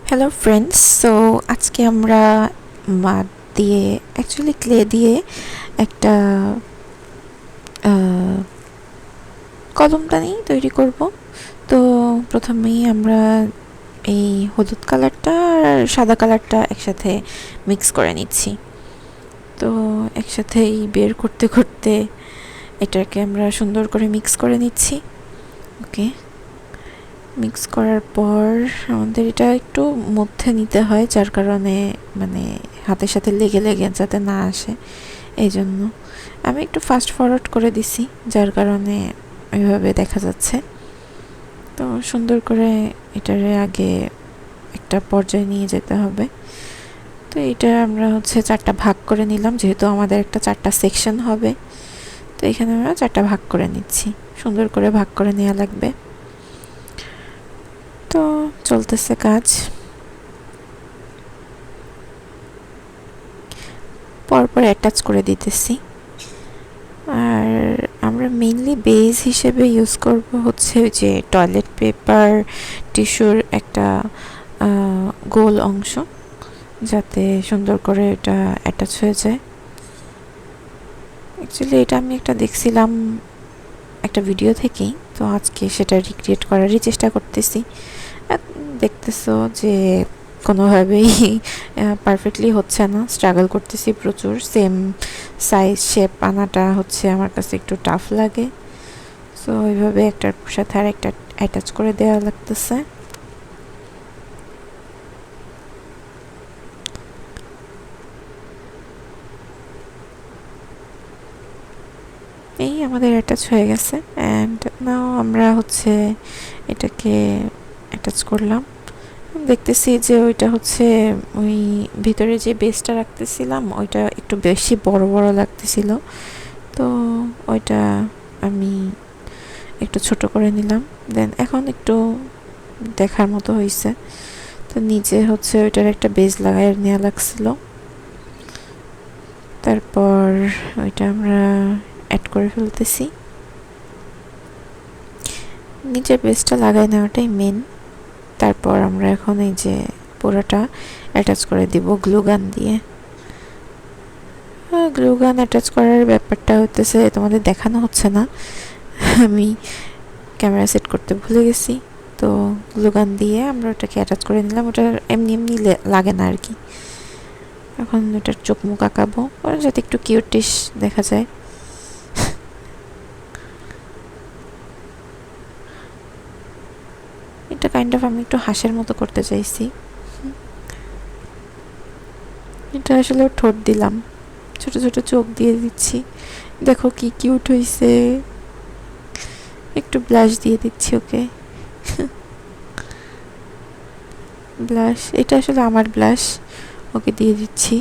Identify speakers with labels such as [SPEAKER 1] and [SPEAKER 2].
[SPEAKER 1] Hello friends, so আজকে আমরা মাদ দিয়ে অ্যাকচুয়ালি ক্লে দিয়ে একটা কলমদানি তৈরি করব। তো প্রথমেই আমরা এই হলুদ কালারটা আর সাদা কালারটা একসাথে মিক্স করে নিচ্ছি। তো একসাথেই বের করতে করতে এটাকে আমরা সুন্দর করে মিক্স করে নিচ্ছি। ওকে, মিক্স করার পর আমাদের এটা একটু মধ্যে নিতে হয়, যার কারণে মানে হাতের সাথে লেগে লেগে যাতে না আসে, এই জন্য আমি একটু ফাস্ট ফরওয়ার্ড করে দিছি, যার কারণে ওইভাবে দেখা যাচ্ছে। তো সুন্দর করে এটারে আগে একটা পর্যায়ে নিয়ে যেতে হবে। তো এটা আমরা চারটা ভাগ করে নিলাম, যেহেতু আমাদের একটা চারটা সেকশন হবে। তো এখানে আমরা চারটা ভাগ করে নিচ্ছি, সুন্দর করে ভাগ করে নেওয়া লাগবে। তো চলতেছে কাজ, পরপর অ্যাটাচ করে দিতেছি। আর আমরা মেইনলি বেজ হিসেবে ইউজ করব ওই যে টয়লেট পেপার টিস্যুর একটা গোল অংশ, যাতে সুন্দর করে এটা অ্যাটাচ হয়ে যায়। অ্যাকচুয়ালি এটা আমি একটা দেখছিলাম একটা ভিডিও থেকেই, তো আজকে সেটা রিক্রিয়েট করারই চেষ্টা করতেছি। দেখতেছো যে কোনোভাবেই পারফেক্টলি হচ্ছে না, স্ট্রাগল করতেছি প্রচুর। সেম সাইজ শেপ আনাটা আমার কাছে একটু টাফ লাগে। সো ওইভাবে একটার সাথে আর একটা অ্যাটাচ করে দেওয়া লাগতেছে। এই আমাদের অ্যাটাচ হয়ে গেছে। অ্যান্ড নাও আমরা এটাকে অ্যাটাচ করলাম। দেখতেছি যে ওইটা ওই ভিতরে যে বেসটা রাখতেছিলাম ওইটা একটু বেশি বড় বড় লাগতেছিল, তো ওইটা আমি একটু ছোট করে নিলাম। দেন এখন একটু দেখার মতো হয়েছে। তো নিচে ওইটার একটা বেস লাগাই নেওয়া লাগছিল। তারপর ওইটা আমরা অ্যাড করে ফেলতেছি। নিচের বেসটা লাগাই নেওয়াটাই মেন। তারপর আমরা এখন এই যে পুরোটা অ্যাটাচ করে দিব গ্লু গান দিয়ে। গ্লু গান অ্যাটাচ করার ব্যাপারটা তোমাদের দেখানো হচ্ছে না, আমি ক্যামেরা সেট করতে ভুলে গেছি। তো গ্লু গান দিয়ে আমরা ওটাকে অ্যাটাচ করে নিলাম। ওটা এমনি এমনি লাগে না আর কি। এখন ওটার চোখ মুখ আঁকাবো যাতে একটু কিউটিশ দেখা যায়। এটা কাইন্ড অফ আমি একটু হাঁসের মতো করতে চাইছি। এটা আসলে ঠোঁট দিলাম, ছোট ছোট চোখ দিয়ে দিচ্ছি। দেখো কি কিউট হয়েছে। একটু ব্লাশ দিয়ে দিচ্ছি ওকে। ব্লাশ এটা আসলে আমার ব্লাশ, ওকে দিয়ে দিচ্ছি।